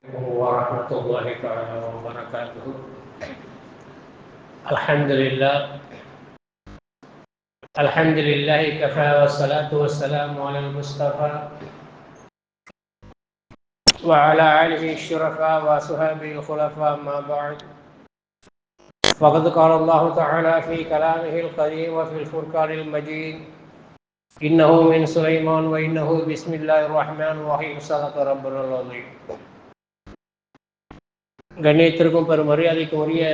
ورحمة الله تعالى وبركاته. الحمد لله الحمد لله كفى والصلاة والسلام على المصطفى وعلى آله الشرفاء وصحبه الخلفاء. ما بعد، فقد قال الله تعالى في كلامه القديم وفي الفرقان المجيد: إنه من سليمان وإنه بسم الله الرحمن الرحيم. صدق ربنا العظيم. கண்ணியத்திற்கும் பெரும் மரியாதைக்கும் உரிய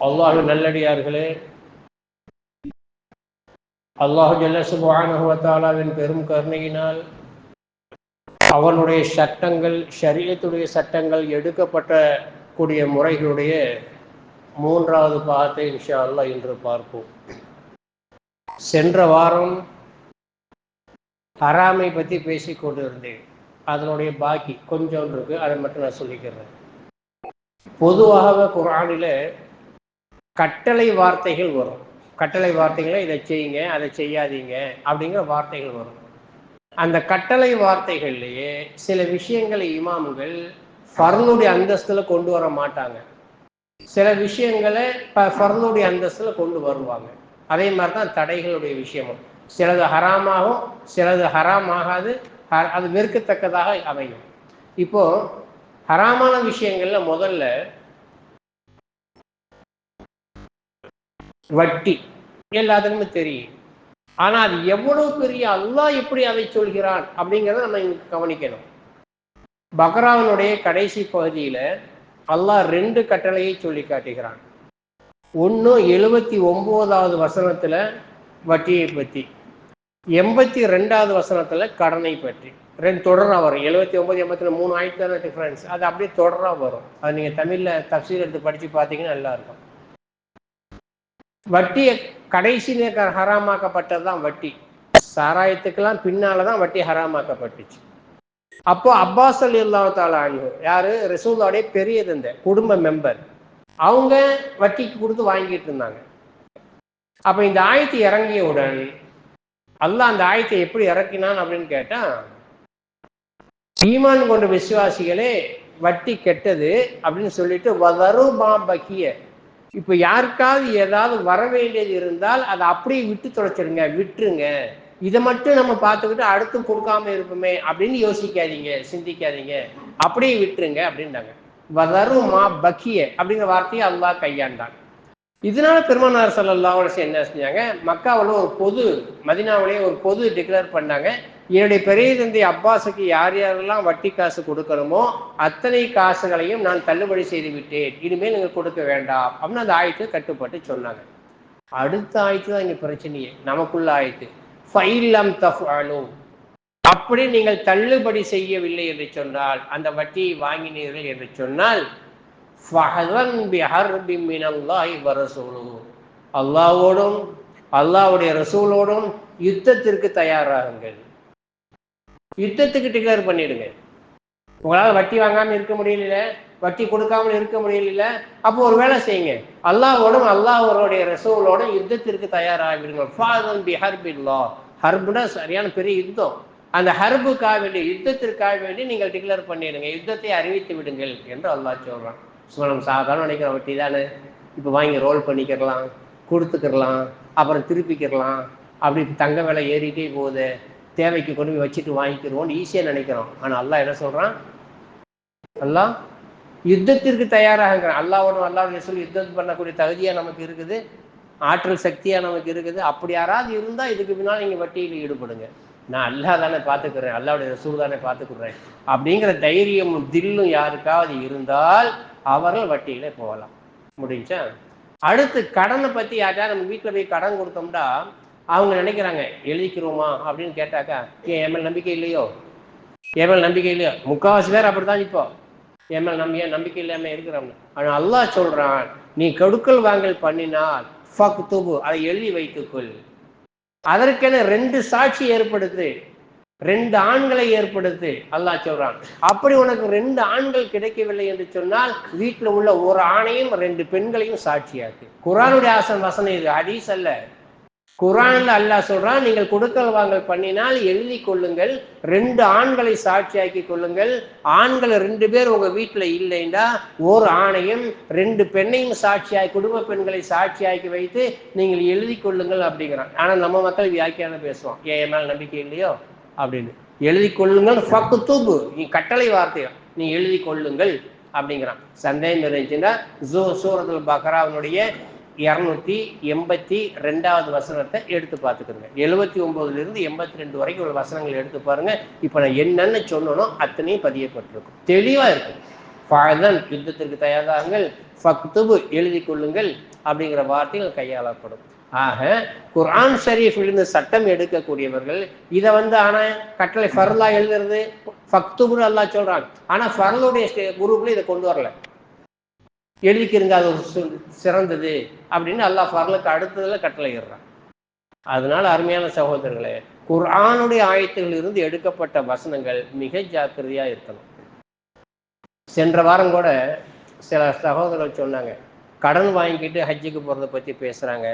அல்லாஹ்வின் நல்லடியார்களே, அல்லாஹு ஜல்ல சுப்ஹானஹு வ தஆலாவின் பெரும் கருணையினால் அவனுடைய சட்டங்கள், ஷரீஅத்துடைய சட்டங்கள் எடுக்கப்பட்ட கூடிய முறைகளுடைய மூன்றாவது பாகத்தை இன்ஷா அல்லாஹ் இன்று பார்ப்போம். சென்ற வாரம் ஹராமை பற்றி பேசிக் கொண்டிருந்தேன். அதனுடைய பாக்கி கொஞ்சம் இருக்கு, அதை மட்டும் நான் சொல்லிக்கிறேன். பொதுவாக குர்ஆனில் கட்டளை வார்த்தைகள் வரும். கட்டளை வார்த்தைகளை இதை செய்யுங்க, அதை செய்யாதீங்க அப்படிங்கிற வார்த்தைகள் வரும். அந்த கட்டளை வார்த்தைகள்லேயே சில விஷயங்களை இமாம்கள் ஃபர்லுடைய அந்தஸ்துல கொண்டு வர மாட்டாங்க, சில விஷயங்களை ஃபர்லுடைய அந்தஸ்துல கொண்டு வருவாங்க. அதே மாதிரி தான் தடைகளுடைய விஷயமும், சிலது ஹராமாகும், சிலது ஹராம் ஆகாது, அது வெறுக்கத்தக்கதாக அமையும். இப்போ ஹராமான விஷயங்கள்ல முதல்ல வட்டி எல்லாத்துக்குமே தெரியும். ஆனா அது எவ்வளவு பெரிய, அல்லாஹ் எப்படி அதை சொல்கிறான் அப்படிங்கிறத நம்ம இங்க கவனிக்கணும். பக்ராவினுடைய கடைசி பகுதியில அல்லாஹ் 2 கட்டளையை சொல்லி காட்டுகிறான். ஒன்று 79வது வசனத்துல வட்டியை பற்றி, 82வது வசனத்துல கடனை பற்றி. 2 தொடரா வரும். 79 80 3 ஆயிரத்தி டிஃபரன்ஸ். அது அப்படியே தொடரா வரும். அது நீங்க தமிழ்ல தஃசீர் எடுத்து படிச்சு பார்த்தீங்கன்னா நல்லா இருக்கும். வட்டி கடைசி ஹராமாக்கப்பட்டது தான் வட்டி. சாராயத்துக்கெல்லாம் பின்னாலதான் வட்டி ஹராமாக்கப்பட்டுச்சு. அப்போ அப்பாஸ் ரலியல்லாஹு தஆலா அன்ஹு, யாரு, ரசூலுல்லாஹ்வுடைய பெரிய தந்தை, குடும்ப மெம்பர், அவங்க வட்டிக்கு கொடுத்து வாங்கிட்டு இருந்தாங்க. அப்ப இந்த ஆயத்து இறங்கியவுடன் அல்லாஹ் அந்த ஆயத்தை எப்படி இறக்கினான் அப்படின்னு கேட்டா, ஈமான் கொண்ட விசுவாசிகளே வட்டி கெட்டது அப்படின்னு சொல்லிட்டு வதரு மா பக்கிய, இப்ப யாருக்காவது ஏதாவது வர வேண்டியது இருந்தால் அதை அப்படியே விட்டு தொலைச்சிருங்க, விட்டுருங்க. இதை மட்டும் நம்ம பார்த்துக்கிட்டு அடுத்து கொடுக்காம இருப்போமே அப்படின்னு யோசிக்காதீங்க, சிந்திக்காதீங்க, அப்படியே விட்டுருங்க அப்படின்றாங்க. வதரு மா பக்கிய அப்படிங்கிற வார்த்தையை அல்லாஹ் கையாண்டான். இதனால பெருமானார் ஸல்லல்லாஹு அலைஹி வஸல்லம் என்ன செஞ்சாங்க, மக்காவில் ஒரு பொது, மதீனாவிலேயே ஒரு பொது டிக்ளேர் பண்ணாங்க, என்னுடைய பெரிய தந்தை அப்பாஸுக்கு யார் யாரெல்லாம் வட்டி காசு கொடுக்கணுமோ அத்தனை காசுகளையும் நான் தள்ளுபடி செய்து விட்டேன், இனிமேல் நீங்கள் கொடுக்க வேண்டாம் அப்படின்னு அந்த ஆயத்தை கட்டுப்பட்டு சொன்னாங்க. அடுத்த ஆயத்து தான் இங்க பிரச்சனையே, நமக்குள்ள ஆயத்து. ஃபைலம் தஃஅலு, அப்படி நீங்கள் தள்ளுபடி செய்யவில்லை என்று சொன்னால், அந்த வட்டியை வாங்கினீர்கள் என்று சொன்னால், அல்லாஹ்வோடும் அல்லாஹ்வுடைய ரசூலோடும் யுத்தத்திற்கு தயாராகுங்கள். யுத்தத்துக்கு டிக்ளேர் பண்ணிடுங்க. உங்களால் வட்டி வாங்காம இருக்க முடியல, வட்டி கொடுக்காமல் இருக்க முடியல, அப்போ ஒரு வேலை செய்யுங்க, அல்லாஹ்வோடும் அல்லாஹ்வுடைய ரசூலோடும் யுத்தத்திற்கு தயாராகிடுங்க. ஹர்புனா சரியான பெரிய யுத்தம். அந்த ஹர்புக்காக வேண்டி, யுத்தத்திற்காக வேண்டி நீங்கள் டிக்ளேர் பண்ணிடுங்க, யுத்தத்தை அறிவித்து விடுங்கள் என்று அல்லாஹ் சொல்றான். நம்ம சாதாரண நினைக்கிற வட்டி தானே, இப்போ வாங்கி ரோல் பண்ணிக்கிறலாம், கொடுத்துக்கிறலாம், அப்புறம் திருப்பிக்கிறலாம், அப்படி தங்க விலை ஏறிட்டே போகுது, தேவைக்கு கொண்டு போய் வச்சுட்டு வாங்கிக்கிறோம்னு ஈஸியாக நினைக்கிறோம். ஆனால் அல்லாஹ் என்ன சொல்றான், அல்லாஹ் யுத்தத்திற்கு தயாராக, அல்லாஹ்வோட அல்லாஹ்வுடைய ரசூல் யுத்தம் பண்ணக்கூடிய தகுதியா நமக்கு இருக்குது, ஆற்றல் சக்தியா நமக்கு இருக்குது. அப்படி யாராவது இருந்தா இதுக்கு பின்னால் நீங்க வட்டியில் ஈடுபடுங்க, நான் அல்லாஹ் தானே பார்த்துக்கிறேன், அல்லாஹ்வுடைய ரசூல் தானே பார்த்துக்கிறேன் அப்படிங்கிற தைரியமும் தில்லும் யாருக்காவது இருந்தால் அவர்கள் வட்டியில போகலாம். முடிஞ்சா அடுத்து கடனை பத்தி யார்ட்டா நம்ம வீட்டுல போய் கடன் கொடுத்தோம்னா அவங்க நினைக்கிறாங்க, எழுதிக்கிறோமா அப்படின்னு கேட்டாக்கா, என் மேல் நம்பிக்கை இல்லையோ, என் மேல் நம்பிக்கை இல்லையோ. முக்கால்வாசி பேர் அப்படித்தான் இப்போ என் மேல் நம்பிக்கை இல்லாம இருக்கிறவங்க. ஆனா அல்லாஹ் சொல்றான், நீ கொடுக்கல் வாங்கல் பண்ணினால் ஃபக்துபு, அதை எழுதி வைத்துக்கொள். அதற்கென 2 சாட்சி ஏற்படுத்து, 2 ஆண்களை ஏற்படுத்து அல்லாஹ் சொல்றான். அப்படி உனக்கு 2 ஆண்கள் கிடைக்கவில்லை என்று சொன்னால் வீட்டில் உள்ள ஒரு ஆணையும் 2 பெண்களையும் சாட்சியாக்கு. குர்ஆனுடைய வசனம் இது, ஹதீஸ் அல்ல. குர்ஆன்ல அல்லாஹ் சொல்றான், நீங்கள் கொடுக்கல் வாங்கல் பண்ணினால் எழுதி கொள்ளுங்கள், 2 ஆண்களை சாட்சியாக்கி கொள்ளுங்கள். ஆண்கள் 2 பேர் உங்க வீட்டுல இல்லைண்டா ஓர் ஆணையும் 2 பெண்ணையும் சாட்சியாக்கி, குடும்ப பெண்களை சாட்சியாக்கி வைத்து நீங்கள் எழுதி கொள்ளுங்கள் அப்படிங்கிறான். ஆனா நம்ம மக்கள் வியாக்கியானம் பேசுவோம், என் மேல் நம்பிக்கை இல்லையோ அப்படின்னு. எழுதி கொள்ளுங்கள் ஃபக்துபு, நீ கட்டளை வார்த்தையோ, நீ எழுதி கொள்ளுங்கள் அப்படிங்கிறான். சந்தேகம் இருந்துச்சுன்னா சூரத்துல் பக்ராவினுடைய 282வது வசனத்தை எடுத்து பார்த்துக்கோங்க. 79 82 வரைக்கும் உள்ள வசனங்கள் எடுத்து பாருங்க. இப்ப நான் என்னென்ன சொன்னனோ அத்தனையும் பதியப்பட்டிருக்கும், தெளிவா இருக்கும். ஃபாதன் யுத்தத்திற்கு தயாராகுங்கள், ஃபக்துபு எழுதி கொள்ளுங்கள் அப்படிங்கிற வார்த்தைகள் கையாளப்படும். ஆக குர்ஆன் ஷரீஃபிலிருந்து சட்டம் எடுக்கக்கூடியவர்கள் இதை ஆனா கட்டளை ஃபர்லா எழுதுறது ஃபக்துபுன்னு அல்லாஹ் சொல்றான். ஆனா ஃபர்லுடைய குரூப்ல இதை கொண்டு வரல. எழுதிக்கிறங்க, அது ஒரு சிறந்தது அப்படின்னு அல்லாஹ் ஃபர்லுக்கு அடுத்ததுல கட்டளை இடுறான். அதனால அருமையான சகோதரர்களே, குர்ஆனுடைய ஆயத்துகளில் இருந்து எடுக்கப்பட்ட வசனங்கள் மிக ஜாக்கிரதையா இருக்கணும். சென்ற வாரம் கூட சில சகோதரர்கள் சொன்னாங்க, கடன் வாங்கிட்டு ஹஜ்ஜுக்கு போறதை பத்தி பேசுறாங்க,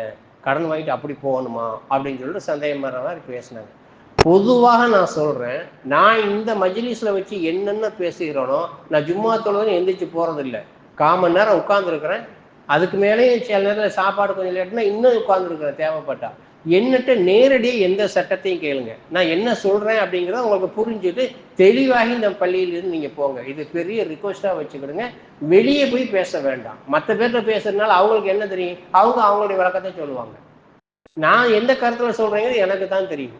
கடன் வாங்கிட்டு அப்படி போகணுமா அப்படின்னு சொல்லிட்டு சந்தேகம் வர மாதிரி பேசினாங்க. பொதுவாக நான் சொல்றேன், நான் இந்த மஜ்லிஸ்ல வச்சு என்னென்ன பேசுகிறேனோ, நான் ஜும்மா தொழுவது எந்திரிச்சு போறதில்லை. 1/4 மணி நேரம் உட்கார்ந்துருக்கிறேன். அதுக்கு மேலேயும் சில நேரத்தில் சாப்பாடு கொஞ்சம் லேட்டுனா இன்னும் உட்கார்ந்துருக்கிறேன் தேவைப்பட்டா. என்னட்ட நேரடியாக எந்த சட்டத்தையும் கேளுங்க, நான் என்ன சொல்றேன் அப்படிங்கிறத உங்களுக்கு புரிஞ்சுட்டு தெளிவாகி இந்த பள்ளியிலிருந்து நீங்க போங்க. இது பெரிய ரிக்வஸ்டா வச்சுக்கிடுங்க. வெளியே போய் பேச வேண்டாம். மற்ற பேர்கிட்ட பேசுறதுனால அவங்களுக்கு என்ன தெரியும், அவங்க அவங்களுடைய விளக்கத்தை சொல்லுவாங்க. நான் எந்த கருத்துல சொல்றேங்கிறது எனக்கு தான் தெரியும்.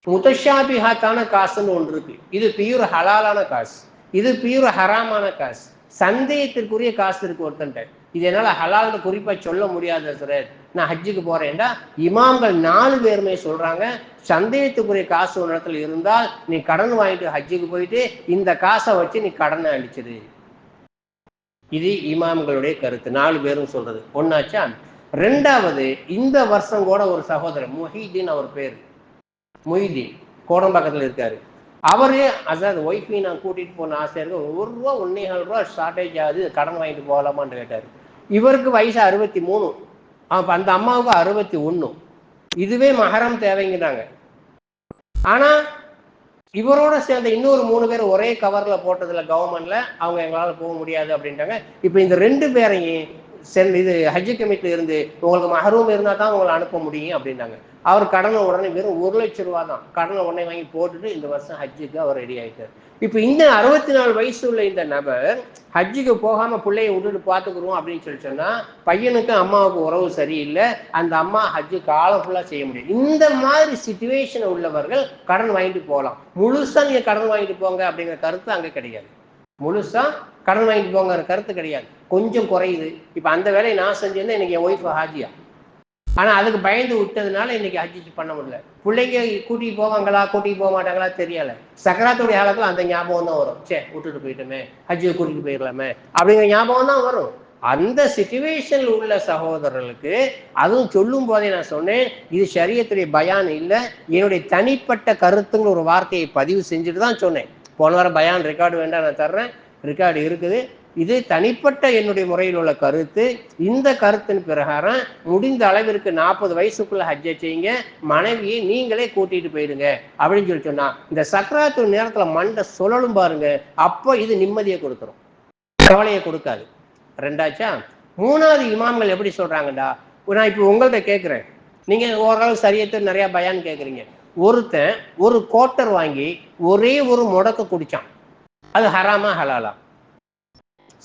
முத்தஷாபிஹாத்தான காசுன்னு ஒன்று இருக்கு. இது பியூர் ஹலாலான காசு, இது பியூர் ஹராமான காசு. சந்தேகத்திற்குரிய காசு இருக்கு ஒருத்தன்ட்ட. இது என்னால ஹலால்னு குறிப்பா சொல்ல முடியாது சார், நான் ஹஜ்ஜுக்கு போறேன்டா இமாம்கள் 4 பேருமே சொல்றாங்க, சந்தேகத்துக்குரிய காசு ஒரு இடத்துல இருந்தால் நீ கடன் வாங்கிட்டு ஹஜ்ஜுக்கு போயிட்டு இந்த காசை வச்சு நீ கடனை அழிச்சிடு. இது இமாம்களுடைய கருத்து, 4 பேரும் சொல்றது. ஒன்னாச்சா. 2வது, இந்த வருஷம் கூட ஒரு சகோதரர் முஹீதீன், அவர் பேரு மொய்தீன், கோடம்பாக்கத்தில் இருக்காரு. அவரு அதாவது ஒய்ஃபை நான் கூட்டிட்டு போன ஆசையா இருக்கு, ₹1 1.25 ஷார்டேஜ் ஆகுது, கடன் வாங்கிட்டு போகலாமான்னு கேட்டாரு. இவருக்கு வயசு 63, அப்ப அந்த அம்மாவுக்கு 61. இதுவே மஹரம் தேவைங்கிறாங்க. ஆனா இவரோட சேர்ந்த இன்னொரு 3 பேர் ஒரே கவர்ல போட்டதுல கவர்மெண்ட்ல அவங்க எங்களால போக முடியாது அப்படின்ட்டாங்க. இப்ப இந்த 2 பேரையும் இது ஹஜ் கமிட்டில இருந்து உங்களுக்கு மஹரூம் இருந்தா தான் உங்களை அனுப்ப முடியும் அப்படின்னாங்க. அவர் கடனை உடனே வெறும் ₹1,00,000 தான் கடனை உடனே வாங்கி போட்டுட்டு இந்த வருஷம் ஹஜ்ஜுக்கு அவர் ரெடி ஆயிட்டார். இப்ப இந்த 64 வயசு உள்ள இந்த நபர் ஹஜ்ஜுக்கு போகாம பிள்ளைய விட்டுட்டு பாத்துக்கிறோம் அப்படின்னு சொன்னா பையனுக்கு அம்மாவுக்கு உறவு சரியில்லை, அந்த அம்மா ஹஜ்ஜு காலம் ஃபுல்லா செய்ய முடியும். இந்த மாதிரி சிச்சுவேஷன் உள்ளவர்கள் கடன் வாங்கிட்டு போகலாம். முழுசா நீங்க கடன் வாங்கிட்டு போங்க அப்படிங்கிற கருத்து அங்க கிடையாது. முழுசா கடன் வாங்கிட்டு போங்கிற கருத்து கிடையாது, கொஞ்சம் குறையுது. இப்ப அந்த வேலையை நான் செஞ்சிருந்தேன், இன்னைக்கு என் ஒய்ஃப் ஹாஜியா. ஆனா அதுக்கு பயந்து விட்டதுனால இன்னைக்கு ஹஜ்ஜி பண்ண முடியல. பிள்ளைங்க கூட்டிட்டு போவாங்களா கூட்டிட்டு போக மாட்டாங்களா தெரியல. சக்கராத்துடைய காலத்துல அந்த ஞாபகம் தான் வரும், சே விட்டுட்டு போயிட்டோமே, ஹஜ்ஜியை கூட்டிட்டு போயிடலாமே அப்படிங்கிற ஞாபகம் தான் வரும். அந்த சிச்சுவேஷன்ல உள்ள சகோதரர்களுக்கு அதுவும் சொல்லும் போதே நான் சொன்னேன், இது ஷரியத்துடைய பயான் இல்லை, என்னுடைய தனிப்பட்ட கருத்துங்கிற ஒரு வார்த்தையை பதிவு செஞ்சுட்டு தான் சொன்னேன். போன வாரம் பயான் ரெக்கார்டு வேண்டாம், நான் தர்றேன், ரெக்கார்டு இருக்குது. இது தனிப்பட்ட என்னுடைய முறையில் உள்ள கருத்து. இந்த கருத்தின் பிரகாரம் முடிந்த அளவிற்கு 40 வயசுக்குள்ள ஹஜ்ஜை செய்யுங்க, மனைவியை நீங்களே கூட்டிட்டு போயிடுங்க அப்படின்னு சொல்லி சொன்னா இந்த சக்கராத்து நேரத்துல மண்டை சொல்லலும் பாருங்க, அப்போ இது நிம்மதியை கொடுத்துரும், கவலையை கொடுக்காது. 2ஆச்சா. 3வது இமாம்கள் எப்படி சொல்றாங்கடா, நான் இப்ப உங்கள்கிட்ட கேட்கிறேன், நீங்க ஓரளவு சரியத்தை நிறைய பயான் கேட்குறீங்க. ஒருத்தன் ஒரு கோட்டர் வாங்கி ஒரே ஒரு முடக்க குடிச்சான், அது ஹராமா ஹலாலா?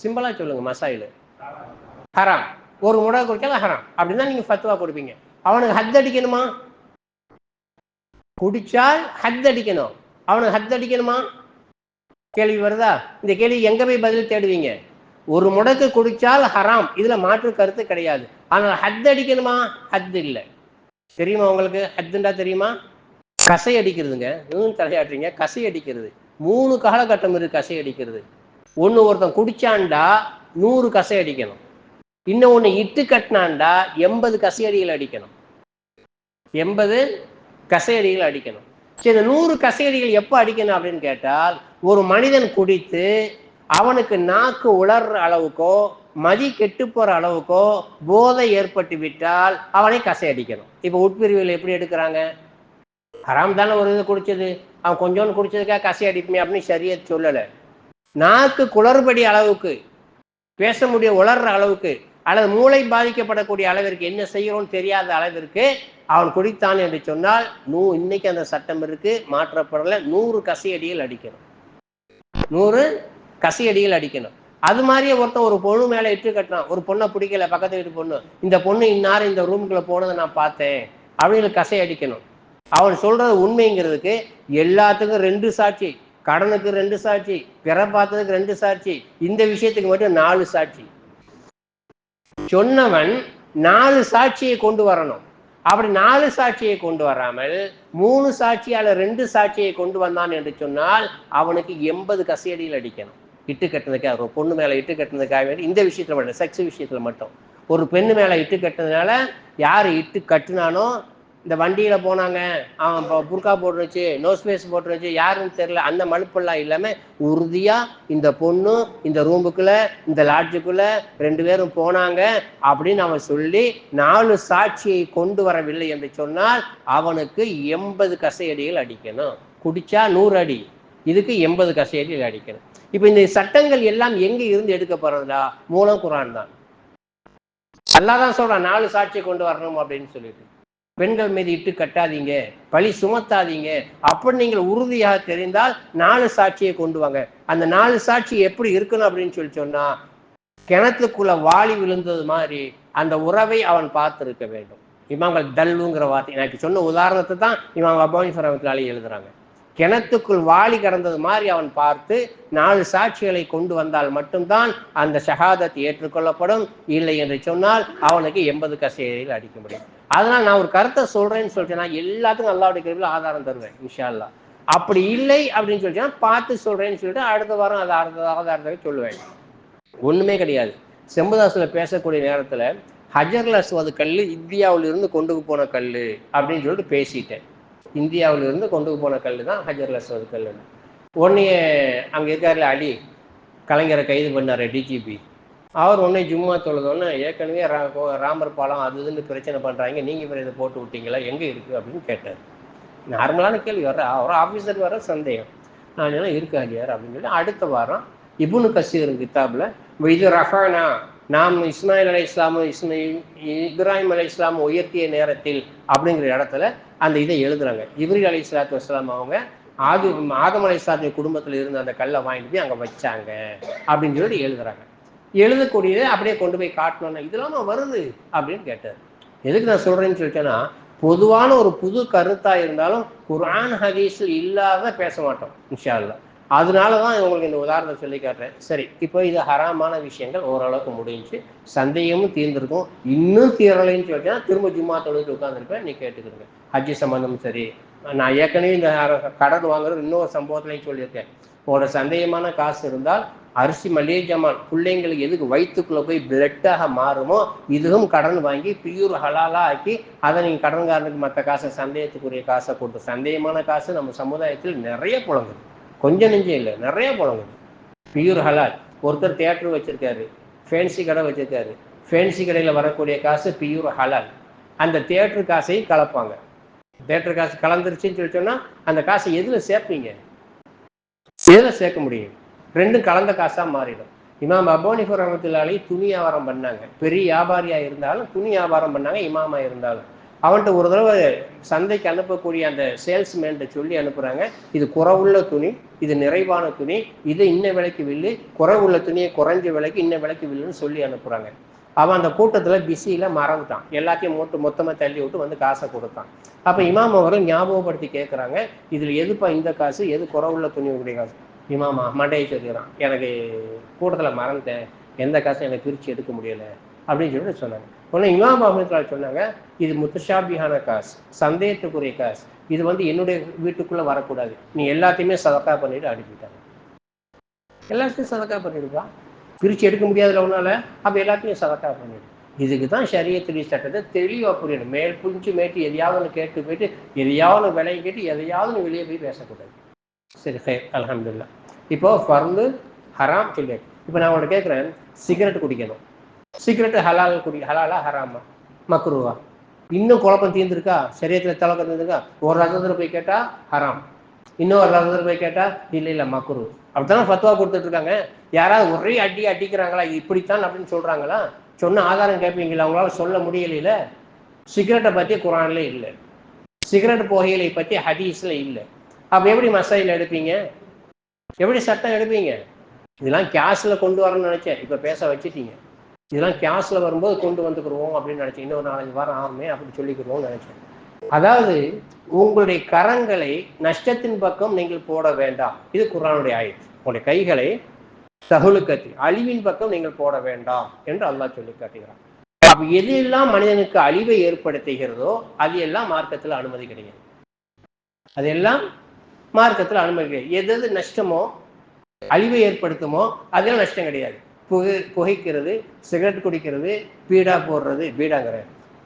சிம்பிளா சொல்லுங்க, மசாயில் ஹராம். ஒரு முடக்க குடிச்சாலும் ஹராம் அப்படின்னா நீங்க ஃபத்வா கொடுப்பீங்க. அவனுக்கு ஹத் அடிக்கணுமா? குடிச்சால் ஹத் அடிக்கணும், அவனுக்கு ஹத் அடிக்கணுமா? கேள்வி வருதா? இந்த கேள்வி எங்க போய் பதில் தேடுவீங்க? ஒரு முடக்கு குடிச்சால் ஹராம், இதுல மாற்று கருத்து கிடையாது. ஆனால் ஹத் அடிக்கணுமா? ஹத் இல்லை. தெரியுமா உங்களுக்கு? ஹத்துண்டா தெரியுமா? கசை அடிக்கிறதுங்க. தலையாட்டுறீங்க, கசை அடிக்கிறது. 3 காலகட்டம் இருக்கு கசை அடிக்கிறது. ஒன்று, ஒருத்தன் குடிச்சான்டா 100 கசை அடிக்கணும். இன்னொன்று இட்டு கட்டினான்டா 80 கசையடிகள் அடிக்கணும். 80 கசையடிகள் அடிக்கணும். சரி, இந்த 100 கசையடிகள் எப்போ அடிக்கணும் அப்படின்னு கேட்டால், ஒரு மனிதன் குடித்து அவனுக்கு நாக்கு உலர்ற அளவுக்கோ மதி கெட்டு போற அளவுக்கோ போதை ஏற்பட்டு விட்டால் அவனை கசை அடிக்கணும். இப்ப உட்பிரிவுகள் எப்படி எடுக்கிறாங்க? ஹராம் தானே ஒரு இது குடிச்சது, அவன் கொஞ்சோன்னு குடிச்சதுக்காக கசை அடிப்புமே அப்படின்னு ஷரியத் சொல்லலை. நாக்கு குளறுபடி அளவுக்கு, பேச முடிய உளர்ற அளவுக்கு, அல்லது மூளை பாதிக்கப்படக்கூடிய அளவிற்கு, என்ன செய்யறோம்னு தெரியாத அளவிற்கு அவன் குடித்தான் என்று சொன்னால் இன்னைக்கு அந்த சட்டம் இருக்கு, மாற்றப்படல, 100 கசையடிகள் அடிக்கணும். 100 கசையடிகள் அடிக்கணும். அது மாதிரியே ஒருத்தன் ஒரு பொண்ணு மேல இட்டு கட்டினான், ஒரு பொண்ணை பிடிக்கல, பக்கத்து வீட்டு பொண்ணு, இந்த பொண்ணு இன்னாரும் இந்த ரூமுக்குள்ள போனதை நான் பார்த்தேன் அப்படின்னு கசை அடிக்கணும். அவன் சொல்றது உண்மைங்கிறதுக்கு எல்லாத்துக்கும் 2 சாட்சி, கடனுக்கு 2 சாட்சி, பிற பார்த்ததுக்கு 2 சாட்சி, இந்த விஷயத்துக்கு மட்டும் 4 சாட்சி. சொன்னவன் 4 சாட்சியை கொண்டு வரணும். அப்படி 4 சாட்சியை கொண்டு வராமல் 3 சாட்சியால 2 சாட்சியை கொண்டு வந்தான் என்று சொன்னால் அவனுக்கு 80 கசையடியில் அடிக்கணும். இட்டு கட்டுனதுக்காக, ஒரு பொண்ணு மேல இட்டு கட்டுனதுக்காக வேண்டி, இந்த விஷயத்துல மட்டும், செக்ஸ் விஷயத்துல மட்டும். ஒரு பெண்ணு மேல இட்டு கட்டுனதுனால யாரு இட்டு கட்டுனானோ, இந்த வண்டியில போனாங்க, அவன் புர்கா போட்டுருச்சு, நோஸ் பேஸ் போட்டுருச்சு, யாருன்னு தெரியல, அந்த மழுப்பெல்லாம் இல்லாம உறுதியா இந்த பொண்ணு இந்த ரூமுக்குள்ள, இந்த லாட்ஜுக்குள்ள 2 பேரும் போனாங்க அப்படின்னு அவன் சொல்லி 4 சாட்சியை கொண்டு வரவில்லை என்று சொன்னால் அவனுக்கு 80 கசையடிகள் அடிக்கணும். குடிச்சா 100 அடி, இதுக்கு 80 கசையடிகள் அடிக்கணும். இப்ப இந்த சட்டங்கள் எல்லாம் எங்க இருந்து எடுக்கப்படுறதா? மூலம் குர்ஆன் தான். அல்லாஹ் தான் சொல்றான் 4 சாட்சியை கொண்டு வரணும் அப்படின்னு சொல்லிட்டு. பெண்கள் மீது இட்டு கட்டாதீங்க, பழி சுமத்தாதீங்க, அப்படி நீங்கள் உறுதியாக தெரிந்தால் 4 சாட்சியை கொண்டு வாங்க. அந்த 4 சாட்சி எப்படி இருக்கணும் அப்படின்னு சொல்லி சொன்னா, கிணத்துக்குள்ள வாளி விழுந்தது மாதிரி அந்த உறவை அவன் பார்த்திருக்க வேண்டும். இமாம்கள் தல்லுங்கிற வார்த்தை, எனக்கு சொன்ன உதாரணத்தை தான் இமாம் அபூ ஹனீஃபா எழுதுறாங்க. கிணத்துக்குள் வாளி கடந்தது மாதிரி அவன் பார்த்து 4 சாட்சிகளை கொண்டு வந்தால் மட்டும்தான் அந்த ஷஹாதத் ஏற்றுக்கொள்ளப்படும். இல்லை என்று சொன்னால் அவனுக்கு 80 கசையடிகள் அடிக்க முடியும். அதனால் நான் ஒரு கருத்தை சொல்றேன்னு சொல்லிட்டேன்னா எல்லாத்துக்கும் அல்லாஹ்வுடைய கிருபையில ஆதாரம் தருவேன் இன்ஷா அல்லாஹ். அப்படி இல்லை அப்படின்னு சொல்லிட்டேன்னா பார்த்து சொல்றேன்னு சொல்லிட்டு அடுத்த வாரம் அது ஆதாரத்தை சொல்லுவேன். ஒண்ணுமே கிடையாது. செம்புதாசுல பேசக்கூடிய நேரத்துல ஹஜர்ல் அஸ்வத் கல்லு இந்தியாவிலிருந்து கொண்டு போன கல்லு அப்படின்னு சொல்லிட்டு பேசிட்டேன். இந்தியாவிலிருந்து கொண்டு போன கல் தான் ஹஜர்ல் அஸ்வத் கல். உடனே அங்கே இருக்காருல அலி, கலைஞரை கைது பண்ணார் டிஜிபி, அவர் உடனே ஜும்மா தொழுதோன்னு, ஏற்கனவே ராமர் பாலம் அது இதுன்னு பிரச்சனை பண்ணுறாங்க, நீங்கள் இப்போ இதை போட்டு விட்டீங்களா, எங்கே இருக்குது அப்படின்னு கேட்டார். நார்மலான கேள்வி வர்ற, அவர் ஆஃபீஸர் வர சந்தேகம். நான் என்ன இருக்கா இல்லையார் அப்படின்னு சொல்லி அடுத்த வாரம் இப்னு கசீர் கிதாபில் இது ரஃபானா, நாம் இஸ்மாயில் அலை இஸ்லாமும் இப்ராஹிம் அலை இஸ்லாமும் உயர்த்திய நேரத்தில் அப்படிங்கிற இடத்துல அந்த இதை எழுதுறாங்க. ஜிப்ரீல் அலை இஸ்லாத்து வஸ்ஸலாம் அவங்க ஆதம் அலை இஸ்லாத்தின் குடும்பத்தில் இருந்த அந்த கல்லை வாங்கிட்டு போய் அங்கே வச்சாங்க அப்படின்னு சொல்லிட்டு எழுதுறாங்க. எழுதக்கூடியதை அப்படியே கொண்டு போய் காட்டணும்னா இதெல்லாம் வருது அப்படின்னு கேட்டார். எதுக்கு நான் சொல்றேன்னு சொல்லிட்டேன்னா, பொதுவான ஒரு புது கருத்தா இருந்தாலும் குர்ஆன் ஹதீஸில் இல்லாத பேச மாட்டோம் இன்ஷா அல்லாஹ். அதனாலதான் உங்களுக்கு இந்த உதாரணத்தை சொல்லி காட்டுறேன். சரி, இப்போ இது ஹராமான விஷயங்கள் ஓரளவுக்கு முடிஞ்சு, சந்தேகமும் தீர்ந்துருக்கும். இன்னும் தீரலைன்னு சொல்லிட்டேன்னா திரும்ப ஜும்மா தொழுது உட்காந்துருப்பேன், நீ கேட்டுக்கிறீங்க. ஹஜ்ஜி சம்பந்தமும் சரி, நான் ஏற்கனவே இந்த கடன் வாங்குறது இன்னொரு சம்பவத்திலையும் சொல்லியிருக்கேன். உங்களோட சந்தேகமான காசு இருந்தால் அரிசி மளிகை ஜமான் பிள்ளைங்களுக்கு எதுக்கு வயிற்றுக்குள்ள போய் பிளட்டாக மாறுமோ இதுவும் கடன் வாங்கி பியூர் ஹலாலா ஆக்கி அதை நீங்கள் கடன்காரனுக்கு மற்ற காசை சந்தேகத்துக்குரிய காசை கொடுத்து, சந்தேகமான காசு நம்ம சமுதாயத்தில் நிறைய புழங்குது, கொஞ்சம் நெஞ்சம் இல்லை, நிறைய புழங்குது. பியூர் ஹலால். ஒருத்தர் தியேட்டர் வச்சிருக்காரு, ஃபேன்சி கடை வச்சிருக்காரு, ஃபேன்சி கடையில் வரக்கூடிய காசு பியூர் ஹலால். அந்த தியேட்டர் காசையும் கலப்பாங்க. தியேட்டர் காசு கலந்துருச்சுன்னு சொல்லி சொன்னா அந்த காசை எதுல சேர்ப்பீங்க, எதுல சேர்க்க முடியும்? ரெண்டும் கலந்த காசா மாறிடும். இமாம் அபூ ஹனீஃபா ரஹ்மத்துல்லாஹி துணி வியாபாரம் பண்ணாங்க, பெரிய வியாபாரியா இருந்தாலும் துணி வியாபாரம் பண்ணாங்க, இமாமா இருந்தாலும். அவன்கிட்ட ஒரு தடவை சந்தைக்கு அனுப்பக்கூடிய அந்த சேல்ஸ்மேன்ட்ட சொல்லி அனுப்புறாங்க, இது குறைவுள்ள துணி, இது நிறைவான துணி, இது இன்ன விலைக்கு வில்லு, குறைவுள்ள துணியை குறைஞ்ச விலைக்கு இன்ன விலைக்கு வில்லுன்னு சொல்லி அனுப்புறாங்க. அவன் அந்த கூட்டத்துல பிஸியில மறந்துட்டான், எல்லாத்தையும் மொத்தமா தள்ளி விட்டு வந்து காசை கொடுத்தான். அப்ப இமாம் அவர்கள் ஞாபகப்படுத்தி கேட்கறாங்க, இதுல எதுப்பா இந்த காசு, எது குறைவுள்ள துணியுடைய காசு? இமாமா மண்டையை சொல்லிடுறான், எனக்கு கூட்டத்துல மறந்துட்டேன், எந்த காசும் எனக்கு பிரிச்சு எடுக்க முடியல அப்படின்னு சொல்லிட்டு சொன்னாங்க. உடனே இமாம் அஹ்மத் சொன்னாங்க, இது முத்தஷாபிஹான காசு, சந்தேகத்துக்குரிய காசு, இது என்னுடைய வீட்டுக்குள்ள வரக்கூடாது, நீ எல்லாத்தையுமே சதக்கா பண்ணிட்டு அனுப்பிட்டாங்க. எல்லாத்தையும் சதக்கா பண்ணிடுப்பா, பிரிச்சு எடுக்க முடியாதுல உன்னால, அப்ப எல்லாத்தையும் சதக்கா பண்ணிடு. இதுக்கு தான் ஷரியத்துடைய சட்டத்தை தெளிவா புரியணும். மேல் புரிஞ்சு மேட்டு எதையாவது கேட்டு போயிட்டு எதையாவது விலையை கேட்டு எதையாவது வெளியே போய் பேசக்கூடாது. சரி, அல்ஹம்துலில்லாஹ். இப்போ ஃபர்து ஹராம் சொல்லியாச்சு. இப்போ நான் உங்கள்கிட்ட கேட்குறேன், சிகரெட் குடிக்கணும். சிகரெட் ஹலாலா ஹராமா மக்ரூவா? இன்னும் குழப்பம் தீர்ந்துருக்கா? சரியத்தில் தலக்கம் தீர்ந்துருக்கா? ஒரு ரத்தத்தில் போய் கேட்டால் ஹராம், இன்னொரு ரத்தத்தில் போய் கேட்டால் இல்லை மக்ரூ. அப்படித்தானே ஃபத்வா கொடுத்துட்டு இருக்காங்க. யாராவது ஒரே அடிக்கிறாங்களா, இப்படித்தான் அப்படின்னு சொல்றாங்களா? சொன்ன ஆதாரம் கேட்பீங்களா? அவங்களால சொல்ல முடியல. சிகரெட்டை பற்றி குரான்ல இல்லை, சிகரெட் புகையிலை பற்றி ஹதீஸ்ல இல்லை. அப்ப எப்படி மசாயில் எடுப்பீங்க? எப்படி சட்டம் எடுப்பீங்க? இதெல்லாம் கேஷ்ல கொண்டு வரணும்னு நினைச்சேன், இப்ப பேச வச்சுட்டீங்க. இதெல்லாம் கேஷ்ல வரும்போது கொண்டு வந்துக்கிடுவோம் அப்படின்னு நினைச்சேன். இன்னொரு 4-5 வாரம் ஆகுமே அப்படி சொல்லிக்கிடுவோம்னு நினைச்சேன். அதாவது உங்களுடைய கரங்களை நஷ்டத்தின் பக்கம் நீங்கள் போட வேண்டாம். இது குர்ஆனுடைய ஆயத். உங்களுடைய கைகளை தகுலுக்கத்தி அழிவின் பக்கம் நீங்கள் போட வேண்டாம் என்று அல்லாஹ் சொல்லி காட்டுகிறான். அப்ப எதெல்லாம் மனிதனுக்கு அழிவை ஏற்படுத்துகிறதோ அது எல்லாம் மார்க்கத்தில் அனுமதி கிடையாது. அதெல்லாம் மார்க்கத்தில் அனுமதி கிடையாது. எது நஷ்டமோ அழிவை ஏற்படுத்துமோ அதெல்லாம் நஷ்டம் கிடையாது. புகைக்கிறது, சிகரெட் குடிக்கிறது, பீடா போடுறது, பீடாங்கிறது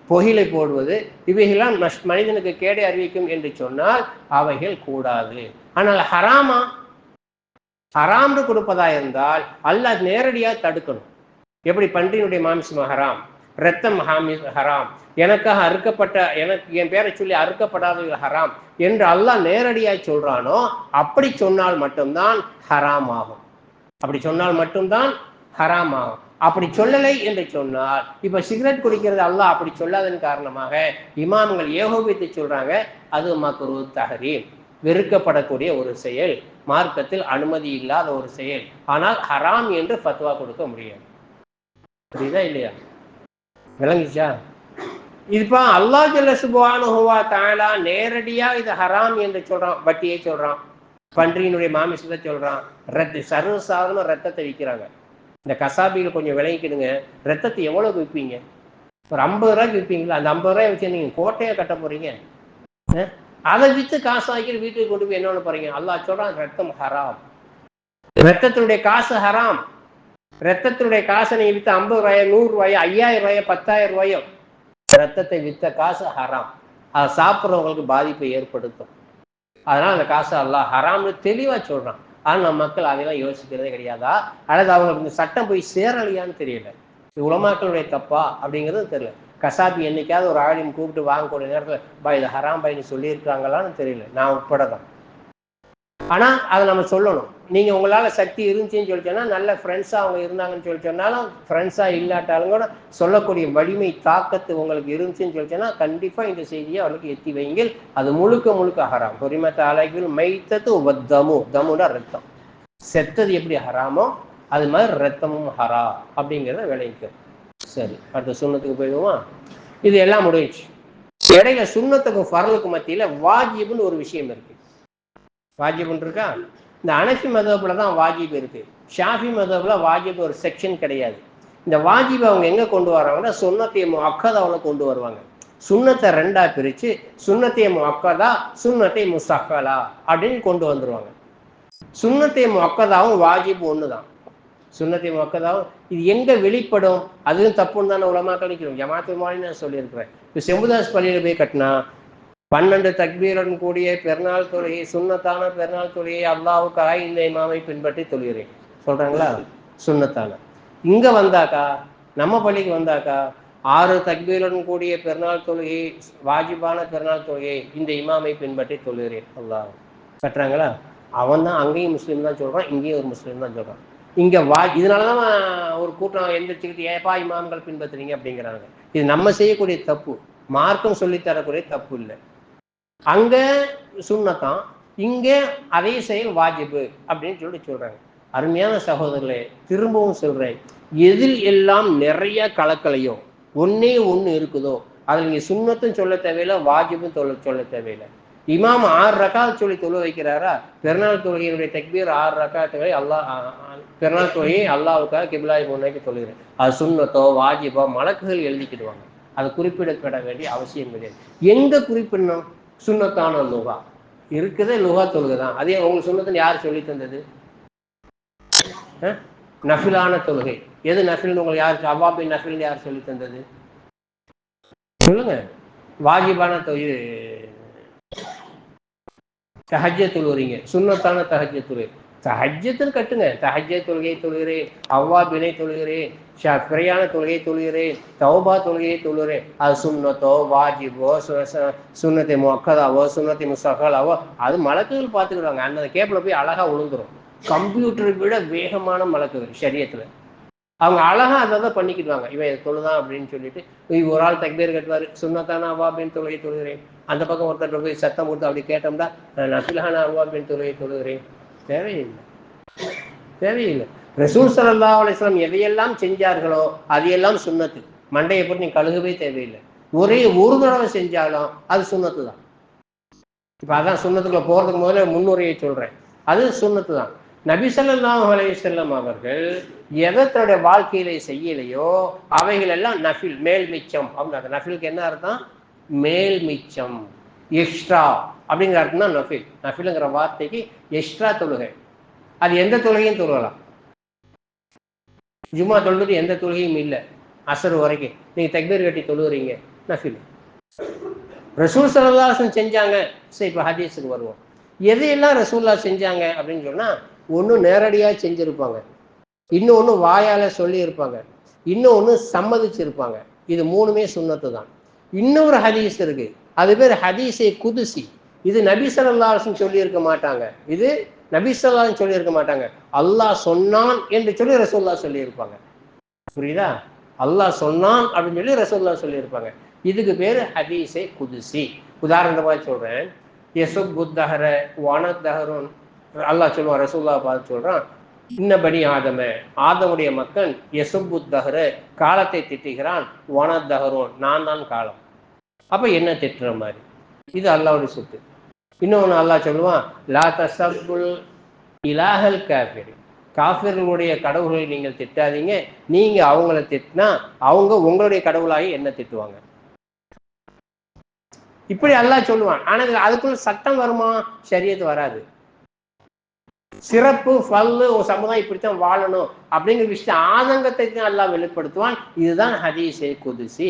புகையிலை போடுவது, இவைகளாம் மனிதனுக்கு கேடை அறிவிக்கும் என்று சொன்னால் அவைகள் கூடாது. ஆனால் ஹராமா, ஹராம்னு கொடுப்பதா இருந்தால் அல்லாஹ் நேரடியாக தடுக்கணும். எப்படி பன்றியினுடைய மாமிசம் ஹராம், ரத்தம் ஹராம், எனக்காக அறுக்கப்பட்ட, எனக்கு என் பேரை சொல்லி அறுக்கப்படாதவர்கள் ஹராம் என்று அல்லாஹ் நேரடியாக சொல்றானோ அப்படி சொன்னால் மட்டும்தான் ஹராம் ஆகும். அப்படி சொன்னால் மட்டும்தான் ஹராம் ஆகும். அப்படி சொல்லலை என்று சொன்னால், இப்ப சிகரெட் குடிக்கிறது அல்லாஹ் அப்படி சொல்லாதன் காரணமாக இமாம்கள் ஏகோபித்து சொல்றாங்க, அது மக்ரூ தஹரீம், வெறுக்கப்படக்கூடிய ஒரு செயல், மார்க்கத்தில் அனுமதி இல்லாத ஒரு செயல். ஆனால் ஹராம் என்று ஃபத்வா கொடுக்க முடியாது. புரியுதா இல்லையா? விளங்குச்சா? இப்ப அல்லாஹ் ஜல்ல சுப்ஹானஹு வ தஆலா நேரடியா இது ஹராம் என்று சொல்றான். வட்டியை சொல்றான், பன்றியினுடைய மாமிசத்தை சொல்றான், சர்வசாதாரண ரத்தத்தை விற்கிறாங்க. இந்த கசாபிகள் கொஞ்சம் விளங்கிக்கிடுங்க. ரத்தத்தை எவ்வளவு விற்பீங்க? ஒரு 50 ரூபாய்க்கு விற்பீங்களா? அந்த 50 ரூபாய் வச்சு நீங்க கோட்டையை கட்ட போறீங்க. அதை வித்து காசு ஆக்கி வீட்டுக்கு கொண்டு போய் என்ன போறீங்க? அல்லாஹ் சொல்றான் ரத்தம் ஹராம், ரத்தத்தினுடைய காசு ஹராம். ரத்தத்தினுடைய காசை நீங்க வித்த 50 ரூபாயோ 100 ரூபாயோ 5000 ரூபாயோ 10,000 ரூபாயோ ரத்தத்தை வித்த காசு ஹராம். அதை சாப்பிட்றவங்களுக்கு பாதிப்பை ஏற்படுத்தும். அதனால அந்த காசு அல்லாஹ் ஹராம்னு தெளிவா சொல்றான். ஆனா நம்ம மக்கள் அதெல்லாம் யோசிக்கிறதே கிடையாதா? அல்லது அவங்களுக்கு இந்த சட்டம் போய் சேரலையான்னு தெரியல. உலமாக்களுடைய தப்பா அப்படிங்கிறது தெரியல. கசாபி என்னைக்காவது ஒரு ஆலிம் கூப்பிட்டு வாங்கக்கூடிய நேரத்தில் பாய் இது ஹராம் பாய்னு சொல்லியிருக்காங்களான்னு தெரியல, நான் உட்பட தான். ஆனா அதை நம்ம சொல்லணும். நீங்க உங்களால சக்தி இருந்துச்சுன்னு சொல்லி சொன்னா, நல்ல ஃப்ரெண்ட்ஸா அவங்க இருந்தாங்கன்னு சொல்லி சொன்னாலும், ஃப்ரெண்ட்ஸா இல்லாட்டாலும் கூட சொல்லக்கூடிய வலிமை தாக்கத்து உங்களுக்கு இருந்துச்சுன்னு சொல்லி சொன்னா, கண்டிப்பா இந்த செய்தியை அவளுக்கு எத்தி வைங்கள். அது முழுக்க முழுக்க ஹராம். பொறிமத்த அழகில் மைத்தத்து வத்தமு, தமுனா ரத்தம், செத்தது எப்படி ஹராமோ அது மாதிரி ரத்தமும் ஹரா அப்படிங்கிறத விளைவிக்க. சரி, அடுத்த சுண்ணத்துக்கு போயிடுவோமா? இது எல்லாம் முடிஞ்சிச்சு. இடையில சுண்ணத்துக்கும் ஃபர்லுக்கு மத்தியில வாஜிப்னு ஒரு விஷயம் இருக்கு. வாஜிப்னு இருக்கா? இந்த அனஃபி மதப்ல தான் வாஜிப் இருக்கு. ஷாஃபி மதப்ல வாஜிப் ஒரு செக்ஷன் கிடையாது. இந்த வாஜிப் அவங்க எங்க கொண்டு வராங்கன்னா சுன்னத்தை முஅக்கதாவுல கொண்டு வருவாங்க. சுன்னத்தை 2ஆ பிரிச்சு சுன்னத்தை முஅக்கதா, சுன்னத்தை முஸக்கலா அப்படின்னு கொண்டு வந்துருவாங்க. சுன்னத்தை முஅக்கதாவும் வாஜிப் ஒண்ணுதான். சுன்னத்தை முஅக்கதாவும் இது எங்க வெளிப்படும்? அதுவும் தப்புன்னு தானே உலமாக்கள் நிற்கிறோம். ஜமாத்துல் மாதிரி நான் சொல்லியிருக்கிறேன். இப்போ செம்புதாஸ் பள்ளியில போய் கட்டினா 12 தக்பீருடன் கூடிய பெருநாள் தொழுகை, சுன்னத்தான பெருநாள் தொழுகை, அல்லாஹ்வுக்காக இந்த இமாமை பின்பற்றி தொழுகிறேன் சொல்றாங்களா? சுன்னத்தான. இங்க வந்தாக்கா, நம்ம பள்ளிக்கு வந்தாக்கா 6 தக்பீருடன் கூடிய பெருநாள் தொழுகை, வாஜிபான பெருநாள் தொழுகை, இந்த இமாமை பின்பற்றி தொழுகிறேன் அல்லாஹ் கட்டுறாங்களா? அவன் தான் அங்கேயும் முஸ்லீம் தான் சொல்றான், இங்கேயும் ஒரு முஸ்லீம் தான் சொல்றான். இங்க இதனாலதான் ஒரு கூட்டம் எந்திரிச்சுக்கிட்டு ஏப்பா இமாம்கள் பின்பற்றுறீங்க அப்படிங்கிறாங்க. இது நம்ம செய்யக்கூடிய தப்பு, மார்க்கம் சொல்லித்தரக்கூடிய தப்பு இல்லை. அங்க சுன்னத்தான், இங்க அதே செயல் வாஜிபு அப்படின்னு சொல்றாங்க. அருமையான சகோதரர்களே, திரும்பவும் சொல்றேன், எதில் எல்லாம் நிறைய கலக்கலையோ, ஒன்னே ஒண்ணு இருக்குதோ அதில் நீங்க சுன்னத்தும் சொல்ல தேவையில்லை, வாஜிபும் சொல்ல தேவையில்லை. இமாம் 6 ரக்காத் சொல்லி தொழு வைக்கிறாரா? பெருநாள் தொழுகையினுடைய தக்பீர் 6 ரக்காத்துகளை பெருநாள் தொழுகையை அல்லாஹ்வுக்காக கிப்லாவை முன்னோக்கி தொழுகிறேன். அது சுன்னத்தோ வாஜிபோ மலக்குகள் எழுதிக்கிடுவாங்க. அது குறிப்பிடப்பட வேண்டிய அவசியம் கிடையாது. எங்க குறிப்பிடணும்? சுன்னத்தான லுகா இருக்குதே, லுகா தொழுகைதான். அதே உங்களுக்கு சுன்னத்துன்னு யார் சொல்லி தந்தது? நஃபிலான தொழுகை எது நஃபில்னு உங்களுக்கு யார், அவ்வாபின் நஃபில்னு யார் சொல்லி தந்தது? சொல்லுங்க. வாஜிபான தஹஜ்ஜத் தொழுகிறீங்க, சுன்னத்தான தஹஜ்ஜத் தொழுகை. தஹஜ்ஜத்துன்னு கட்டுங்க. தஹஜ்ஜத் தொழுகை தொழுகிறேன், அவ்வாபினை தொழுகிறேன், பிரயாண தொழுகை தொழுகிறேன், தௌபா தொழுகையை தொழுகிறேன். அது சுன்னத்தோ வாஜிபோ சுன்னத்தை முக்கதாவோ சுன்னத்தை முசகலாவோ அது மலக்குகள் பார்த்துக்கிடுவாங்க. அந்த கேப்பில் போய் அழகா விழுந்துரும். கம்ப்யூட்டரை விட வேகமான மலக்குகள் ஷரியத்துல. அவங்க அழகா அதை தான் பண்ணிக்கிடுவாங்க. இவன் இதை தொழுதான் அப்படின்னு சொல்லிட்டு ஒரு ஆள் தக்பீர் கட்டுவாரு, சுன்னத்தான அவ்வாபின் தொழுகை தொழுகிறேன். அந்த பக்கம் ஒருத்தர் போய் சத்தம் கொடுத்து அப்படி கேட்டோம்னா நஃபிலான அவ்வாபின் தொழுகை தொழுகிறேன். தேவையில்லை, தேவையில்லை. ரசூல் ஸல்லல்லாஹு அலைஹி வஸல்லம் எதையெல்லாம் செஞ்சார்களோ அதையெல்லாம் சுன்னத்து. மண்டையை போட்டு நீ கழுகவே தேவையில்லை. ஒரே ஒரு தடவை செஞ்சாலும் அது சுன்னத்து தான். இப்போ அதான் சுன்னத்துக்குள்ள போறதுக்கு முதல்ல முன்னுரையை சொல்றேன். அது சுன்னத்து தான். நபி ஸல்லல்லாஹு அலைஹி வஸல்லம் அவர்கள் எதை தன்னுடைய வாழ்க்கையில செய்யலையோ அவைகள் எல்லாம் நஃபில், மேல் மிச்சம் அப்படின்னு. நஃபிலுக்கு என்ன அர்த்தம்? மேல் மிச்சம், எக்ஸ்ட்ரா அப்படிங்கிற அர்த்தம் தான் நஃபில். நஃபிலுங்கிற வார்த்தைக்கு எக்ஸ்ட்ரா தொழுகை. அது எந்த தொழுகையும் தொழுகலாம். ஜும்மா தொழுதுட்டு எந்த தொழுகையும் இல்லை, அசர் வரைக்கும் நீங்க தக்பீர் கட்டி தொழுகிறீங்க, நஃபில். ரசூல் ஸல்லல்லாஹு அலைஹி வஸல்லம் செஞ்சாங்க. சரி, இப்போ ஹதீஸுக்கு வருவோம். எதையெல்லாம் ரசூல்லா செஞ்சாங்க அப்படின்னு சொன்னா, ஒன்று நேரடியாக செஞ்சிருப்பாங்க, இன்னொன்று வாயால சொல்லி இருப்பாங்க, இன்னொன்று சம்மதிச்சிருப்பாங்க. இது மூணுமே சுன்னத்து தான். இன்னொரு ஹதீஸ் இருக்கு, அது பேர் ஹதீஸே குதுசி. இது நபி ஸல்லல்லாஹு அலைஹி வஸல்லம் சொல்லி இருக்க மாட்டாங்க. இது நபி ஸல்லல்லாஹு அலைஹி வஸல்லம் சொல்லி இருக்க மாட்டாங்க. அல்லாஹ் சொன்னான் என்று சொல்லி ரசூலுல்லாஹ் சொல்லி இருப்பாங்க. புரியுதா? அல்லாஹ் சொன்னான் அப்படின்னு சொல்லி ரசூலுல்லாஹ் சொல்லி இருப்பாங்க. இதுக்கு பேரு ஹதீஸே குதுசி. உதாரணமாக சொல்றேன். யசுப்புத்தஹர வனத்தஹருன் அல்லாஹ் சொல்லுவான், ரசூலுல்லாஹ் பார்த்து சொல்றான், இன்னபடி ஆதம, ஆதமுடைய மக்கள் யசுப்புத்தஹர காலத்தை திட்டுகிறான், வனத்தஹருன் நான் தான் காலம். அப்ப என்ன திட்டுற மாதிரி? இது அல்லாஹ்வுடைய சொத்து. இன்னொன்று அல்லாஹ் சொல்லுவான், லா தஸப்புல் இலாஹல் காஃபிர், காஃபிர்களுடைய கடவுள்களை நீங்கள் திட்டாதீங்க, நீங்க அவங்கள திட்டினா அவங்க உங்களுடைய கடவுளாகி என்ன திட்டுவாங்க. இப்படி அல்லாஹ் சொல்லுவான். ஆனா அதுக்குள்ள சட்டம் வருமா? ஷரியத் வராது. சிறப்பு ஃபல்லு ஒரு சமுதாயம் இப்படித்தான் வாழணும் அப்படிங்கிற விஷயத்த ஆதங்கத்தை தான் அல்லாஹ் வெளிப்படுத்துவான். இதுதான் ஹதீஸே குதுசி.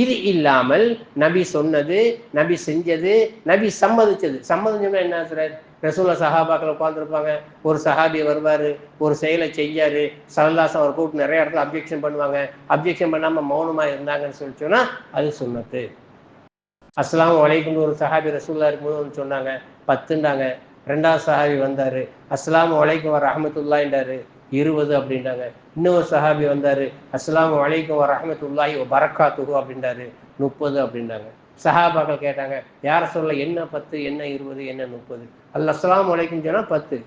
இது இல்லாமல் நபி சொன்னது, நபி செஞ்சது, நபி சம்மதிச்சது. சம்மதிச்சோம்னா என்ன சார்? ரசூலுல்லாஹ் சஹாபாக்கள் உட்காந்துருப்பாங்க, ஒரு சஹாபி வருவாரு, ஒரு செயலை செய்யாரு, ஸல்லல்லாஹு அவர் கூப்பிட்டு நிறைய இடத்துல அப்ஜெக்ஷன் பண்ணுவாங்க, அப்ஜெக்ஷன் பண்ணாம மௌனமா இருந்தாங்கன்னு சொல்லி சொன்னா அது சுன்னத்து. அஸ்ஸலாமு அலைக்கும் ஒரு சஹாபி ரசூலுல்லாஹ் இருக்கும்போது சொன்னாங்க, 10ண்டாங்க. ரெண்டாவது சஹாபி வந்தாரு, அஸ்ஸலாமு அலைக்கும் வரஹ்மத்துல்லாஹி என்றாரு, 20 அப்படின்றாங்க. இன்னொரு சஹாபி வந்தாரு, அஸ்ஸலாமு அலைக்கும் வரஹ்மத்துல்லாஹி வபரகாத்துஹு அப்படின்றாரு, 30 அப்படின்றாங்க. சஹாபாக்கள் கேட்டாங்க, யார சொல்ல, என்ன 10, என்ன 20, என்ன 30? அல்ல அஸ்ஸலாமு அலைக்கும் சொன்னா 10,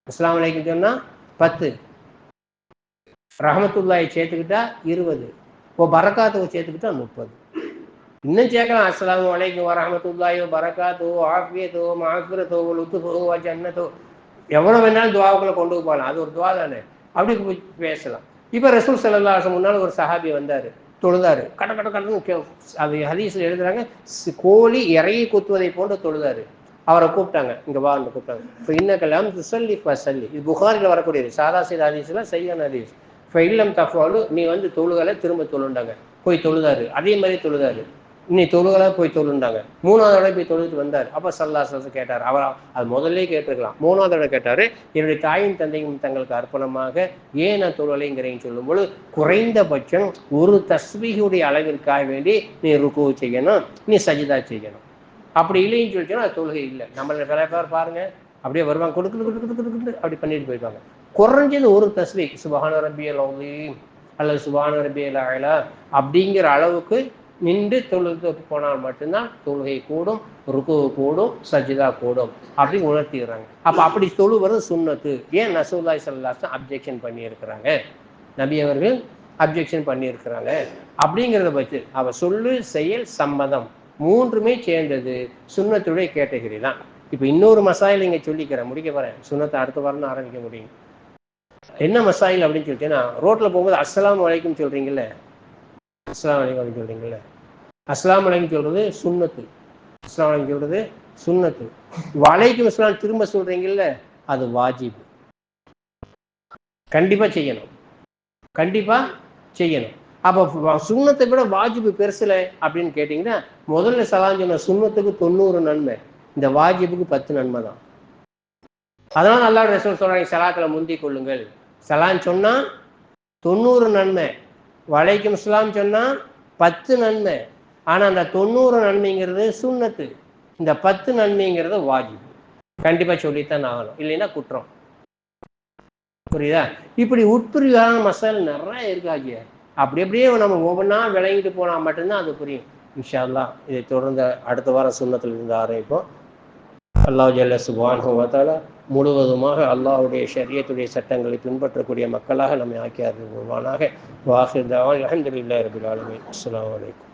அஸ்ஸலாமு அலைக்கும் சொன்னா 10, ரஹ்மத்துல்லாஹி சேர்த்துக்கிட்டா 20, வபரகாத்துஹு சேர்த்துக்கிட்டா 30. இன்னும் கேட்கலாம், அஸ்ஸலாமு அலைக்கும் வரஹ்மத்துல்லாஹி வபரகாத்துஹு ஆஃபியத்துஹு மஃபிரத்துஹு லுத்ஃபுஹு வ ஜன்னத்துஹு. எவ்வளவு வேணாலும் துஆவுக்குள்ள கொண்டு போகலாம். அது ஒரு துஆ தானே, அப்படி பேசலாம். இப்போ ரசூல் ஸல்லல்லாஹு அலைஹி வஸல்லம் முன்னால் ஒரு சஹாபி வந்தாரு, தொழுதாரு, கட கட கடன்னு அது ஹதீஸ்ல எழுதுறாங்க, கோழி இறையை குத்துவதை போன்று தொழுதாரு. அவரை கூப்பிட்டாங்க, இங்க வான்னு கூப்பிட்டாங்க. இப்போ இன்னக்கெல்லாம் துசல்லி ஃபஸல்லி, இது புகாரில் வரக்கூடியது, சாதா சீதா ஹதீஸ்ல சையான ஹதீஸ். இப்போ இல்லம் தஃபாலு, நீ வந்து தொழுகலை திரும்ப தொழுண்டாங்க. போய் தொழுதாரு, அதே மாதிரி தொழுதாரு. இன்னி தொழுகலா போய் தொழுண்டாங்க. 3வது தடவை போய் தொழுது வந்தார். அப்ப ஸல்லல்லாஹு அலைஹி வஸல்லம் கேட்டார், அவர் அது முதல்ல கேட்டிருக்கலாம். 3வது தடவை கேட்டாரு, என்னுடைய தாயும் தந்தையும் தங்களுக்கு அர்ப்பணமாக ஏன் நான் தொழுலைங்கிறேன்னு சொல்லும்போது, குறைந்தபட்சம் ஒரு தஸ்பீஹுடைய அளவிற்காக வேண்டி நீ ருக்கு செய்யணும், நீ சஜிதா செய்யணும். அப்படி இல்லைன்னு சொல்லிச்சோன்னா அது தொழுகை இல்லை. நம்மள சில பேர் பாருங்க, அப்படியே வருவாங்க, கொடுக்குறது அப்படி பண்ணிட்டு போயிடுவாங்க. குறைஞ்சது ஒரு தஸ்பீஹ் சுப்ஹான ரப்பியல் அஸீம் அல்லது சுப்ஹான ரப்பியல் அலா அப்படிங்கிற அளவுக்கு நின்று தொழுதுக்கு போனால் மட்டும்தான் தொழுகை கூடும், ருக்கு கூடும், சஜிதா கூடும் அப்படி உணர்த்திடுறாங்க. அப்ப அப்படி தொழுவது சுன்னத்து. ஏன் ரசூலுல்லாஹி ஸல்லல்லாஹு அலைஹி வஸல்லம் அப்ஜெக்ஷன் பண்ணியிருக்கிறாங்க, நபி அவர்கள் அப்ஜெக்ஷன் பண்ணியிருக்கிறாங்க அப்படிங்கிறத பற்றி அவ சொல்லு செயல் சம்மதம் மூன்றுமே சேர்ந்தது சுன்னத்துடைய கேட்டகரி தான். இப்போ இன்னொரு மசாயில் இங்கே சொல்லிக்கிறேன், முடிக்க போறேன். சுன்னத்தை அடுத்த வாரம் ஆரம்பிக்க முடியும். என்ன மசாயில் அப்படின்னு சொல்லிட்டேன்னா, ரோட்ல போகும்போது அஸ்ஸலாமு அலைக்கும் சொல்றீங்கல்ல, அஸ்ஸலாமு அலைக்கும் அப்படின்னு சொல்றீங்கல்ல, அஸ்ஸலாமு அலைக்கும் சொல்றது சுன்னத்து. அஸ்ஸலாமு அலைக்கும் சொல்றது சுன்னத்து. வலைக்கும் அஸ்ஸலாம் திரும்ப சொல்றீங்கல்ல, அது வாஜிப். கண்டிப்பா செய்யணும், கண்டிப்பா செய்யணும். அப்ப சுன்னத்தை விட வாஜிபு பெருசுல அப்படின்னு கேட்டீங்கன்னா, முதல்ல சலாம் சொன்ன சுன்னத்துக்கு 90 நன்மை, இந்த வாஜிபுக்கு 10 நன்மை தான். அதனால அல்லாஹ் ரசூல் சொல்றாங்க, சலாத்துல முந்தி கொள்ளுங்கள். சலான் சொன்னா 90 நன்மை, வலைக்கும் இஸ்லாம் சொன்னா 10 நன்மை. ஆனா அந்த 90 நன்மைங்கிறது சுன்னத்து, இந்த 10 நன்மைங்கிறது வாஜிப். கண்டிப்பா சொல்லித்தான் ஆகணும், இல்லைன்னா குற்றம். புரியுதா? இப்படி உட்பிரிவான மசால் நிறைய இருக்காங்க. அப்படி அப்படியே நம்ம ஒவ்வொன்றா விளங்கிட்டு போனா மட்டும்தான் அது புரியும். இன்ஷா அல்லாஹ் இதை தொடர்ந்து அடுத்த வாரம் சுன்னத்தில் இருந்து ஆரம்பிப்போம். அல்லாஹ் ஜல்ல சுப்ஹானஹு வ தஆலா முழுவதுமாக அல்லாஹ்வுடைய ஷரியத்துடைய சட்டங்களை பின்பற்றக்கூடிய மக்களாக நம்மை ஆக்கி அருள்வானாக. வாஹிர் தஅவானா அல்ஹம்துலில்லாஹி ரப்பில் ஆலமீன். அஸ்ஸலாமு அலைக்கும்.